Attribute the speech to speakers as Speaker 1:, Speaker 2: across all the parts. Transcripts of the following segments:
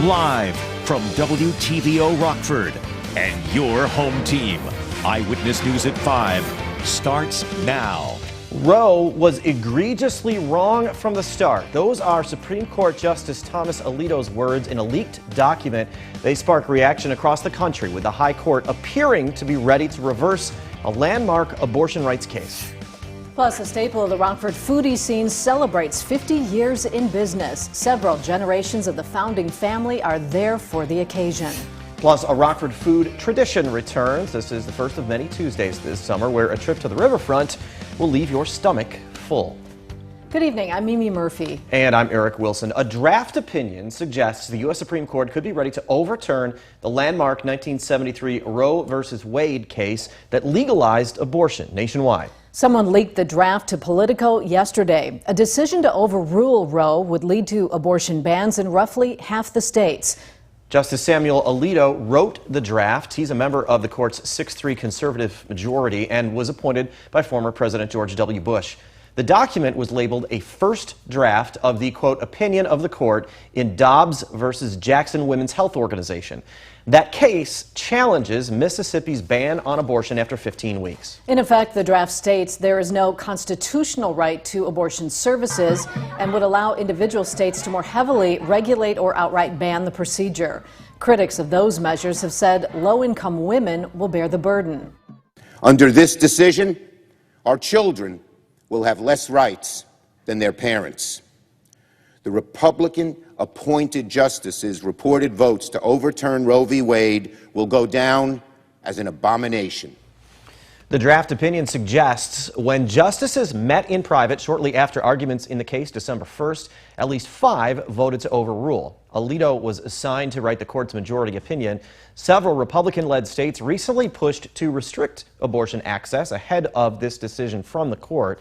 Speaker 1: Live from WTVO Rockford and your home team. Eyewitness News at 5 starts now.
Speaker 2: Roe was egregiously wrong from the start. Those are Supreme Court Justice Thomas Alito's words in a leaked document. They spark reaction across the country, with the High Court appearing to be ready to reverse a landmark abortion rights case.
Speaker 3: Plus, a staple of the Rockford foodie scene celebrates 50 years in business. Several generations of the founding family are there for the occasion.
Speaker 2: Plus, a Rockford food tradition returns. This is the first of many Tuesdays this summer where a trip to the riverfront will leave your stomach full.
Speaker 3: Good evening, I'm Mimi Murphy.
Speaker 2: And I'm Eric Wilson. A draft opinion suggests the U.S. Supreme Court could be ready to overturn the landmark 1973 Roe v. Wade case that legalized abortion nationwide.
Speaker 3: Someone leaked the draft to Politico yesterday. A decision to overrule Roe would lead to abortion bans in roughly half the states.
Speaker 2: Justice Samuel Alito wrote the draft. He's a member of the court's 6-3 conservative majority and was appointed by former President George W. Bush. The document was labeled a first draft of the, quote, opinion of the court in Dobbs versus Jackson Women's Health Organization. That case challenges Mississippi's ban on abortion after 15 weeks.
Speaker 3: In effect, the draft states there is no constitutional right to abortion services and would allow individual states to more heavily regulate or outright ban the procedure. Critics of those measures have said low-income women will bear the burden.
Speaker 4: Under this decision, our children will have less rights than their parents. The Republican-appointed justices' reported votes to overturn Roe v. Wade will go down as an abomination.
Speaker 2: The draft opinion suggests when justices met in private shortly after arguments in the case December 1st, at least 5 voted to overrule. Alito was assigned to write the court's majority opinion. Several Republican-led states recently pushed to restrict abortion access ahead of this decision from the court.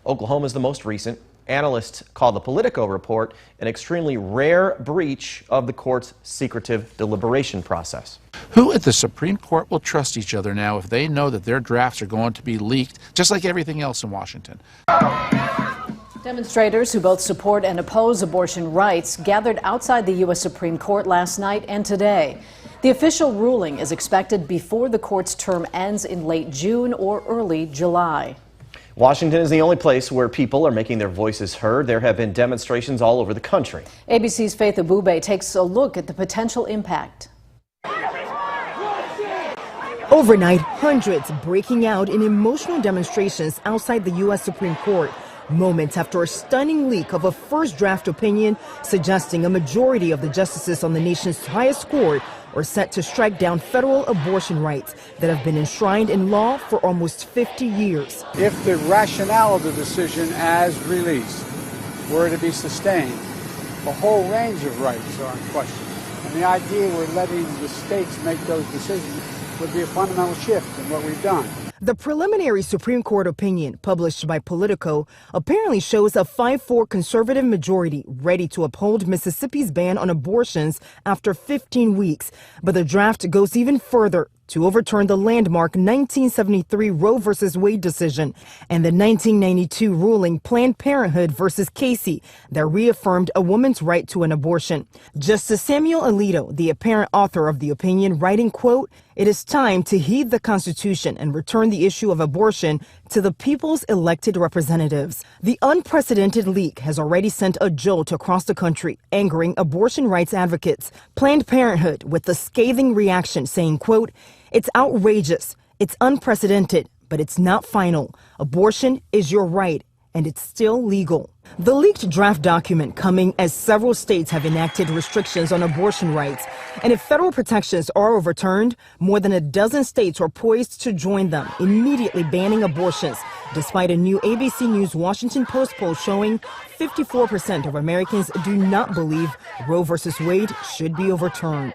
Speaker 2: Oklahoma is the most recent. Analysts call the Politico report an extremely rare breach of the court's secretive deliberation process.
Speaker 5: Who at the Supreme Court will trust each other now if they know that their drafts are going to be leaked, just like everything else in Washington?
Speaker 3: Demonstrators who both support and oppose abortion rights gathered outside the U.S. Supreme Court last night and today. The official ruling is expected before the court's term ends in late June or early July.
Speaker 2: Washington is the only place where people are making their voices heard. There have been demonstrations all over the country.
Speaker 3: ABC's Faith Abube takes a look at the potential impact.
Speaker 6: Overnight, hundreds breaking out in emotional demonstrations outside the U.S. Supreme Court, moments after a stunning leak of a first draft opinion suggesting a majority of the justices on the nation's highest court are set to strike down federal abortion rights that have been enshrined in law for almost 50 years.
Speaker 7: If the rationale of the decision as released were to be sustained, a whole range of rights are in question. And the idea we're letting the states make those decisions would be a fundamental shift in what we've done.
Speaker 6: The preliminary Supreme Court opinion published by Politico apparently shows a 5-4 conservative majority ready to uphold Mississippi's ban on abortions after 15 weeks. But the draft goes even further to overturn the landmark 1973 Roe v. Wade decision and the 1992 ruling Planned Parenthood v. Casey that reaffirmed a woman's right to an abortion. Justice Samuel Alito, the apparent author of the opinion, writing, quote, "It is time to heed the Constitution and return the issue of abortion to the people's elected representatives." The unprecedented leak has already sent a jolt across the country, angering abortion rights advocates. Planned Parenthood with a scathing reaction saying, quote, "It's outrageous, it's unprecedented, but it's not final. Abortion is your right, and it's still legal." The leaked draft document coming as several states have enacted restrictions on abortion rights. And if federal protections are overturned, more than a dozen states are poised to join them, immediately banning abortions, despite a new ABC News Washington Post poll showing 54% of Americans do not believe Roe v. Wade should be overturned.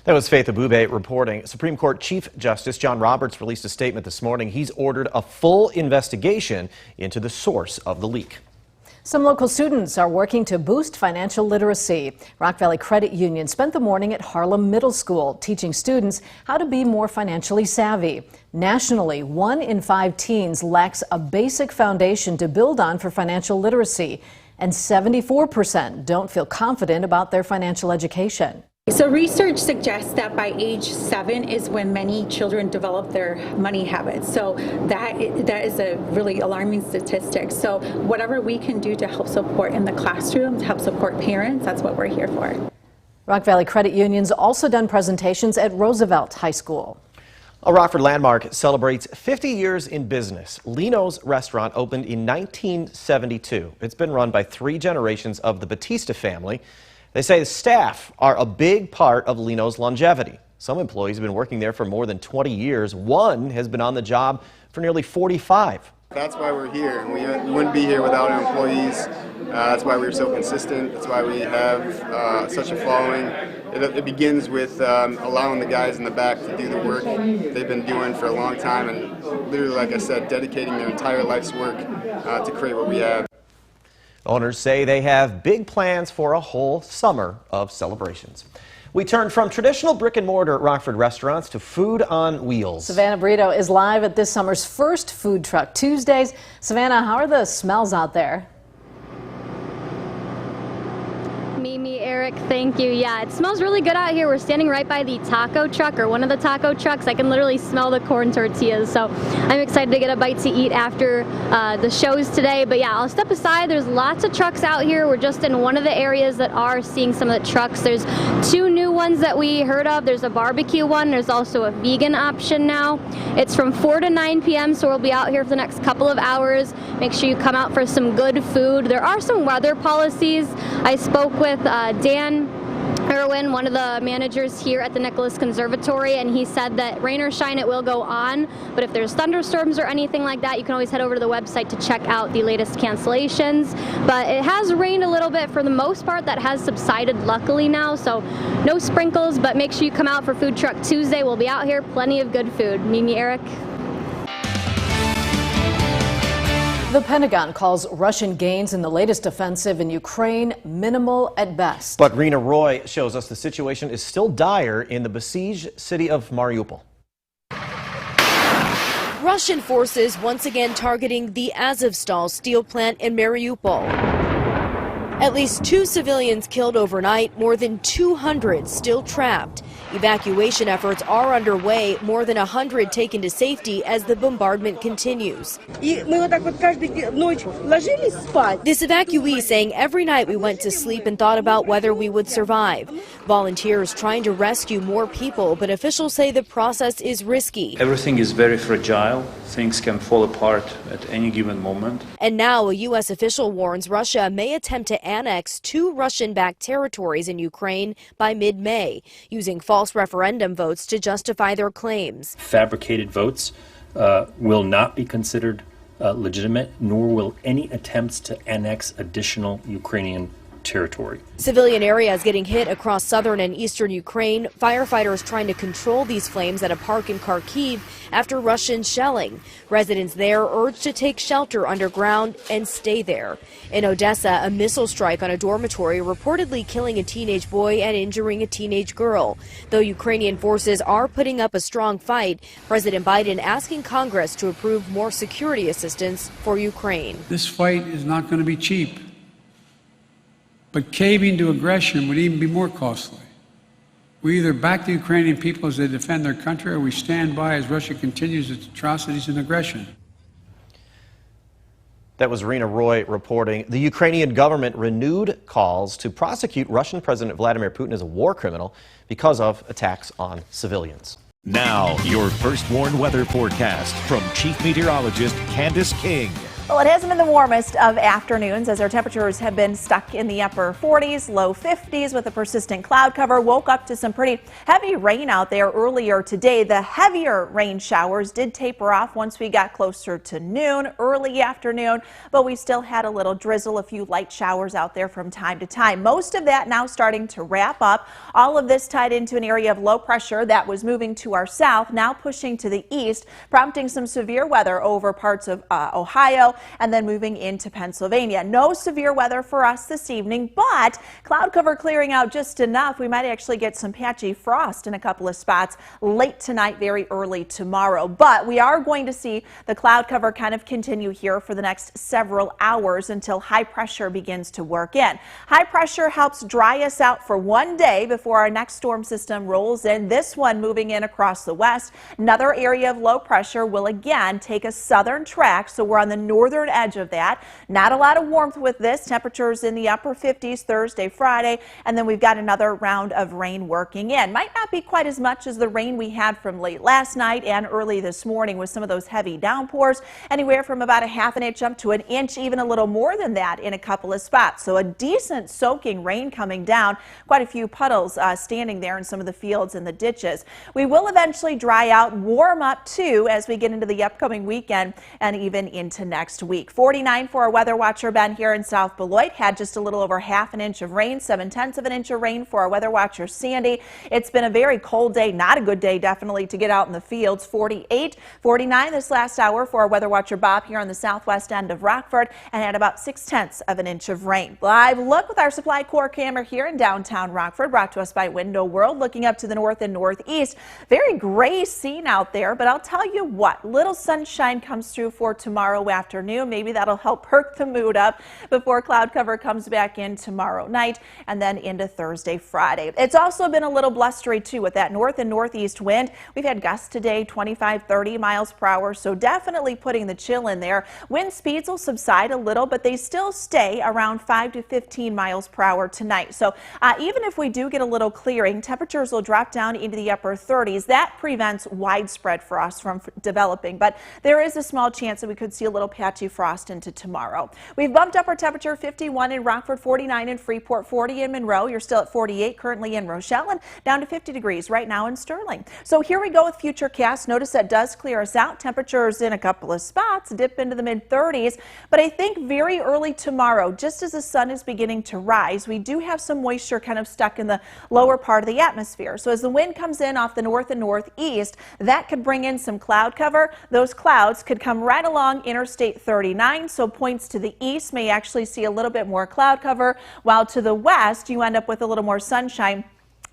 Speaker 2: That was Faith Abube reporting. Supreme Court Chief Justice John Roberts released a statement this morning. He's ordered a full investigation into the source of the leak.
Speaker 3: Some local students are working to boost financial literacy. Rock Valley Credit Union spent the morning at Harlem Middle School teaching students how to be more financially savvy. Nationally, 1 in 5 teens lacks a basic foundation to build on for financial literacy. and 74% don't feel confident about their financial education.
Speaker 8: So research suggests that by age 7 is when many children develop their money habits. So that is a really alarming statistic. So whatever we can do to help support in the classroom, to help support parents, that's what we're here for.
Speaker 3: Rock Valley Credit Union's also done presentations at Roosevelt High School.
Speaker 2: A Rockford landmark celebrates 50 years in business. Lino's restaurant opened in 1972. It's been run by 3 generations of the Batista family. They say the staff are a big part of Lino's longevity. Some employees have been working there for more than 20 years. One has been on the job for nearly 45.
Speaker 9: That's why we're here. We wouldn't be here without our employees. That's why we're so consistent. That's why we have such a following. It begins with allowing the guys in the back to do the work they've been doing for a long time, and literally, like I said, dedicating their entire life's work to create what we have.
Speaker 2: Owners say they have big plans for a whole summer of celebrations. We turn from traditional brick and mortar Rockford restaurants to food on wheels.
Speaker 3: Savannah Brito is live at this summer's first Food Truck Tuesdays. Savannah, how are the smells out there?
Speaker 10: Mimi, Eric, thank you. Yeah, it smells really good out here. We're standing right by the taco truck, or one of the taco trucks. I can literally smell the corn tortillas, so I'm excited to get a bite to eat after the shows today. But yeah, I'll step aside. There's lots of trucks out here. We're just in one of the areas that are seeing some of the trucks. There's 2 new ones that we heard of. There's a barbecue one. There's also a vegan option now. It's from 4 to 9 p.m., so we'll be out here for the next couple of hours. Make sure you come out for some good food. There are some weather policies. I spoke with Dan Irwin, one of the managers here at the Nicholas Conservatory, and he said that rain or shine, it will go on, but if there's thunderstorms or anything like that, you can always head over to the website to check out the latest cancellations. But it has rained a little bit. For the most part, that has subsided luckily now, so no sprinkles, but make sure you come out for Food Truck Tuesday. We'll be out here, plenty of good food. Mimi, Eric.
Speaker 3: The Pentagon calls Russian gains in the latest offensive in Ukraine minimal at best.
Speaker 2: But Rena Roy shows us the situation is still dire in the besieged city of Mariupol.
Speaker 11: Russian forces once again targeting the Azovstal steel plant in Mariupol. At least 2 civilians killed overnight, more than 200 still trapped. Evacuation efforts are underway, more than 100 taken to safety as the bombardment continues. This evacuee saying every night we went to sleep and thought about whether we would survive. Volunteers trying to rescue more people, but officials say the process is risky.
Speaker 12: Everything is very fragile. Things can fall apart at any given moment.
Speaker 11: And now a U.S. official warns Russia may attempt to annex 2 Russian-backed territories in Ukraine by mid-May, using false referendum votes to justify their claims.
Speaker 12: Fabricated votes will not be considered legitimate, nor will any attempts to annex additional Ukrainian territory.
Speaker 11: Civilian areas getting hit across southern and eastern Ukraine. Firefighters trying to control these flames at a park in Kharkiv after Russian shelling. Residents there urged to take shelter underground and stay there. In Odessa, a missile strike on a dormitory reportedly killing a teenage boy and injuring a teenage girl. Though Ukrainian forces are putting up a strong fight, President Biden asking Congress to approve more security assistance for Ukraine.
Speaker 7: This fight is not going to be cheap. But caving to aggression would even be more costly. We either back the Ukrainian people as they defend their country, or we stand by as Russia continues its atrocities and aggression.
Speaker 2: That was Rena Roy reporting. The Ukrainian government renewed calls to prosecute Russian President Vladimir Putin as a war criminal because of attacks on civilians.
Speaker 1: Now, your first warned weather forecast from Chief Meteorologist Candace King.
Speaker 13: Well, it hasn't been the warmest of afternoons as our temperatures have been stuck in the upper 40s, low 50s with a persistent cloud cover. Woke up to some pretty heavy rain out there earlier today. The heavier rain showers did taper off once we got closer to noon, early afternoon, but we still had a little drizzle, a few light showers out there from time to time. Most of that now starting to wrap up. All of this tied into an area of low pressure that was moving to our south, now pushing to the east, prompting some severe weather over parts of Ohio, Ohio, and then moving into Pennsylvania. No severe weather for us this evening, but cloud cover clearing out just enough. We might actually get some patchy frost in a couple of spots late tonight, very early tomorrow. But we are going to see the cloud cover kind of continue here for the next several hours until high pressure begins to work in. High pressure helps dry us out for one day before our next storm system rolls in. This one moving in across the west. Another area of low pressure will again take a southern track, so we're on the northern edge of that. Not a lot of warmth with this. Temperatures in the upper 50s Thursday, Friday, and then we've got another round of rain working in. Might not be quite as much as the rain we had from late last night and early this morning with some of those heavy downpours, anywhere from about a half an inch up to an inch, even a little more than that in a couple of spots. So a decent soaking rain coming down, quite a few puddles standing there in some of the fields and the ditches. We will eventually dry out, warm up too as we get into the upcoming weekend and even into next week. 49 for our weather watcher Ben here in South Beloit. Had just a little over half an inch of rain, 7/10 of an inch of rain for our weather watcher Sandy. It's been a very cold day, not a good day definitely to get out in the fields. 48, 49 this last hour for our weather watcher Bob here on the southwest end of Rockford, and had about 6/10 of an inch of rain. Live look with our Supply Corps camera here in downtown Rockford, brought to us by Window World, looking up to the north and northeast. Very gray scene out there, but I'll tell you what, little sunshine comes through for tomorrow afternoon. Maybe that'll help perk the mood up before cloud cover comes back in tomorrow night and then into Thursday, Friday. It's also been a little blustery too with that north and northeast wind. We've had gusts today, 25, 30 miles per hour, so definitely putting the chill in there. Wind speeds will subside a little, but they still stay around 5 to 15 miles per hour tonight. So even if we do get a little clearing, temperatures will drop down into the upper 30s. That prevents widespread frost from developing, but there is a small chance that we could see a little patchy frost into tomorrow. We've bumped up our temperature, 51 in Rockford, 49 in Freeport, 40 in Monroe. You're still at 48 currently in Rochelle, and down to 50 degrees right now in Sterling. So here we go with Futurecast. Notice that does clear us out. Temperatures in a couple of spots dip into the mid-30s, but I think very early tomorrow, just as the sun is beginning to rise, we do have some moisture kind of stuck in the lower part of the atmosphere. So as the wind comes in off the north and northeast, that could bring in some cloud cover. Those clouds could come right along Interstate 39, so points to the east may actually see a little bit more cloud cover, while to the west you end up with a little more sunshine,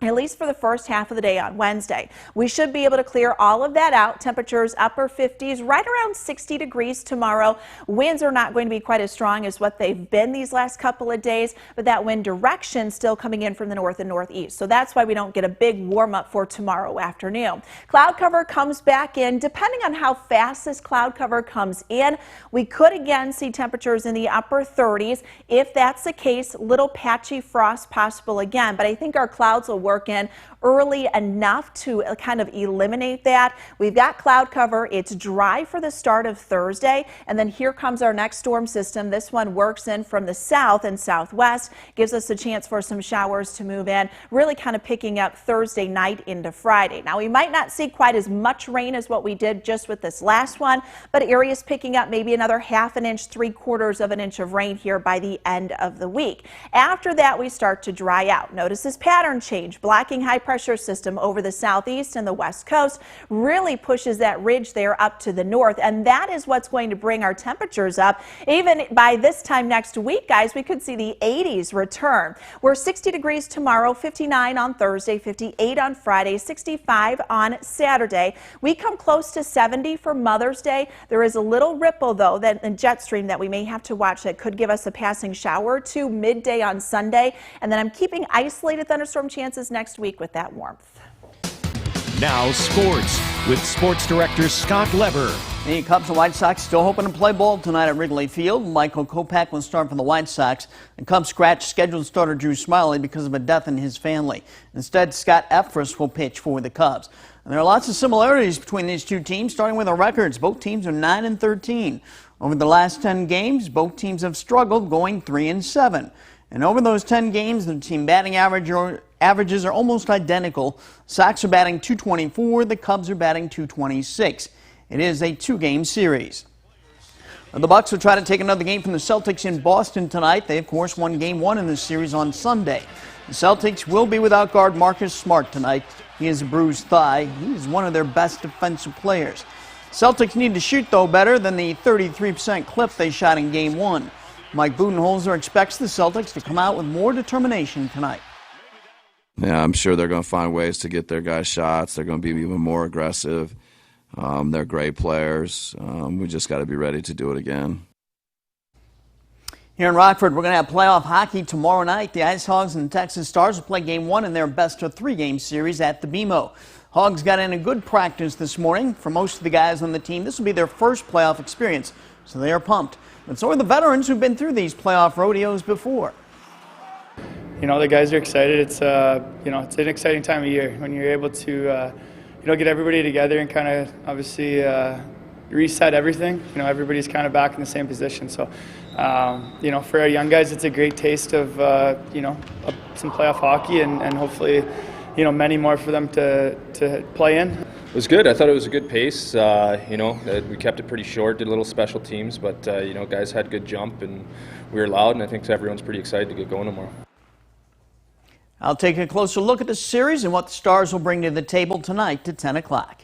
Speaker 13: at least for the first half of the day on Wednesday. We should be able to clear all of that out. Temperatures upper 50s, right around 60 degrees tomorrow. Winds are not going to be quite as strong as what they've been these last couple of days, but that wind direction still coming in from the north and northeast. So that's why we don't get a big warm up for tomorrow afternoon. Cloud cover comes back in. Depending on how fast this cloud cover comes in, we could again see temperatures in the upper 30s. If that's the case, little patchy frost possible again, but I think our clouds will work in early enough to kind of eliminate that. We've got cloud cover. It's dry for the start of Thursday, and then here comes our next storm system. This one works in from the south and southwest, gives us a chance for some showers to move in, really kind of picking up Thursday night into Friday. Now we might not see quite as much rain as what we did just with this last one, but areas picking up maybe another half an inch, 3/4 of an inch of rain here by the end of the week. After that, we start to dry out. Notice this pattern change. Blocking high pressure system over the southeast and the west coast really pushes that ridge there up to the north, and that is what's going to bring our temperatures up. Even by this time next week, guys, we could see the 80s return. We're 60 degrees tomorrow, 59 on Thursday, 58 on Friday, 65 on Saturday. We come close to 70 for Mother's Day. There is a little ripple though, that in jet stream that we may have to watch that could give us a passing shower or two midday on Sunday, and then I'm keeping isolated thunderstorm chances next week with that warmth.
Speaker 1: Now sports with sports director Scott Lever.
Speaker 14: The Cubs and White Sox still hoping to play ball tonight at Wrigley Field. Michael Kopech will start for the White Sox. The Cubs scratched scheduled starter Drew Smiley because of a death in his family. Instead, Scott Effross will pitch for the Cubs. And there are lots of similarities between these two teams, starting with their records. Both teams are 9-13. Over the last 10 games, both teams have struggled, going 3-7. And over those 10 games, the team batting averages are almost identical. Sox are batting .224, the Cubs are batting .226. It is a two-game series. The Bucks will try to take another game from the Celtics in Boston tonight. They, of course, won Game 1 in this series on Sunday. The Celtics will be without guard Marcus Smart tonight. He has a bruised thigh. He is one of their best defensive players. Celtics need to shoot, though, better than the 33% clip they shot in Game 1. Mike Budenholzer expects the Celtics to come out with more determination tonight.
Speaker 15: Yeah, I'm sure they're going to find ways to get their guys shots. They're going to be even more aggressive. They're great players. We just got to be ready to do it again.
Speaker 14: Here in Rockford, we're going to have playoff hockey tomorrow night. The Ice Hogs and the Texas Stars will play Game 1 in their best-of-3 game series at the BMO. Hogs got in a good practice this morning. For most of the guys on the team, this will be their first playoff experience, so they are pumped. But so are the veterans who've been through these playoff rodeos before.
Speaker 16: You know, the guys are excited. It's it's an exciting time of year when you're able to get everybody together and kind of obviously reset everything. Everybody's kind of back in the same position. So for our young guys, it's a great taste of some playoff hockey and hopefully many more for them to play in.
Speaker 17: It was good. I thought it was a good pace. We kept it pretty short, did little special teams, but guys had good jump and we were loud, and I think everyone's pretty excited to get going tomorrow.
Speaker 14: I'll take a closer look at the series and what the Stars will bring to the table tonight at 10 o'clock.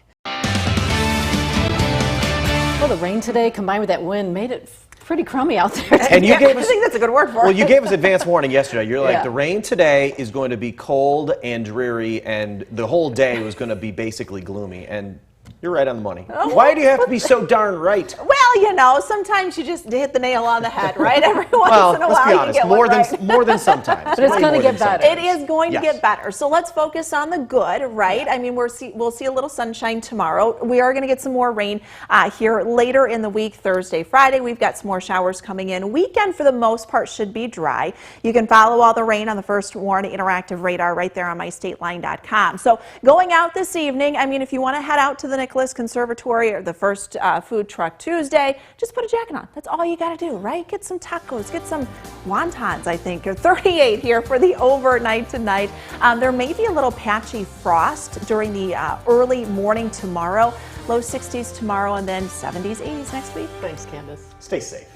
Speaker 3: Well, the rain today combined with that wind made it pretty crummy out there.
Speaker 2: And you gave us,
Speaker 13: I think that's a good word for it.
Speaker 2: Well, you gave us advance warning yesterday. You're like,
Speaker 3: Yeah.
Speaker 2: the rain today is going to be cold and dreary, and the whole day was going to be basically gloomy. And you're right on the money.
Speaker 13: Oh.
Speaker 2: Why do you have to be so darn right?
Speaker 13: Well, sometimes you just hit the nail on the head, right? Every once
Speaker 2: Well,
Speaker 13: in a
Speaker 2: let's
Speaker 13: while
Speaker 2: be
Speaker 13: you
Speaker 2: honest,
Speaker 13: get
Speaker 2: more
Speaker 13: one
Speaker 2: than
Speaker 13: right.
Speaker 2: more than sometimes.
Speaker 3: But it's
Speaker 2: Way
Speaker 3: gonna
Speaker 2: more
Speaker 3: get
Speaker 2: than
Speaker 3: better.
Speaker 2: sometimes.
Speaker 13: It is going to
Speaker 2: Yes.
Speaker 13: get better. So let's focus on the good, right?
Speaker 3: Yeah.
Speaker 13: I mean, we'll see a little sunshine tomorrow. We are going to get some more rain here later in the week, Thursday, Friday. We've got some more showers coming in. Weekend, for the most part, should be dry. You can follow all the rain on the First Warn interactive radar right there on mystateline.com. So going out this evening, I mean, if you want to head out to the Nicholas Conservatory or the First Food Truck Tuesday, just put a jacket on. That's all you got to do, right? Get some tacos, get some wontons, I think. 38 here for the overnight tonight. There may be a little patchy frost during the early morning tomorrow. Low 60s tomorrow and then 70s, 80s next week.
Speaker 3: Thanks, Candace.
Speaker 2: Stay safe.